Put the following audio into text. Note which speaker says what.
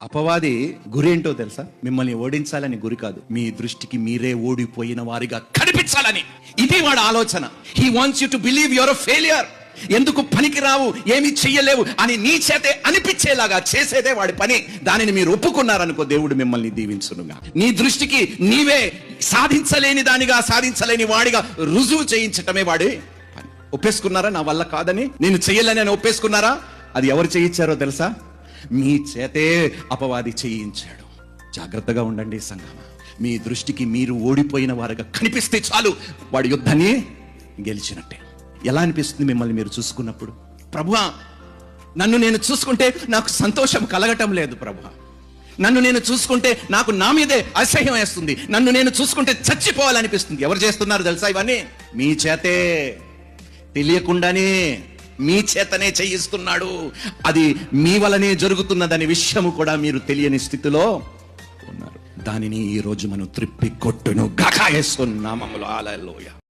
Speaker 1: అపవాది గురి ఏంటో తెలుసా? మిమ్మల్ని ఓడించాలని గురి కాదు, మీ దృష్టికి మీరే ఓడిపోయిన వారిగా కనిపించాలని. ఇది వాడి ఆలోచన. He wants you to believe your a failure. ఎందుకు పనికి రావు, ఏమీ చెయ్యలేవు అని నీ చేతే అనిపించేలాగా చేసేదే వాడి పని. దానిని మీరు ఒప్పుకున్నారనుకో, దేవుడు మిమ్మల్ని దీవించునుగా. నీ దృష్టికి నీవే సాధించలేని దానిగా, సాధించలేని వాడిగా రుజువు చేయించటమే వాడి పని. ఒప్పేసుకున్నారా నా వల్ల కాదని, నేను చెయ్యలేని అని ఒప్పేసుకున్నారా? అది ఎవరు చేయించారో తెలుసా? మీ చేతే అపవాది చేయించాడు. జాగ్రత్తగా ఉండండి సంగమా. మీ దృష్టికి మీరు ఓడిపోయిన వారుగా కనిపిస్తే చాలు, వాడి యుద్ధాన్ని గెలిచినట్టే. ఎలా అనిపిస్తుంది మిమ్మల్ని మీరు చూసుకున్నప్పుడు? ప్రభువా, నన్ను నేను చూసుకుంటే నాకు సంతోషం కలగటం లేదు ప్రభువా. నన్ను నేను చూసుకుంటే నాకు నా మీదే అసహ్యం వేస్తుంది. నన్ను నేను చూసుకుంటే చచ్చిపోవాలనిపిస్తుంది. ఎవరు చేస్తున్నారు తెలుసా ఇవన్నీ? మీ చేతే, తెలియకుండానే మీ చేతనే చేయిస్తున్నాడు. అది మీ వలనే జరుగుతున్నదనే విషయము కూడా మీరు తెలియని స్థితిలో ఉన్నారు. దానిని ఈ రోజు మనం త్రిప్పి కొట్టును గాక యేసు నామములో. హల్లెలూయా.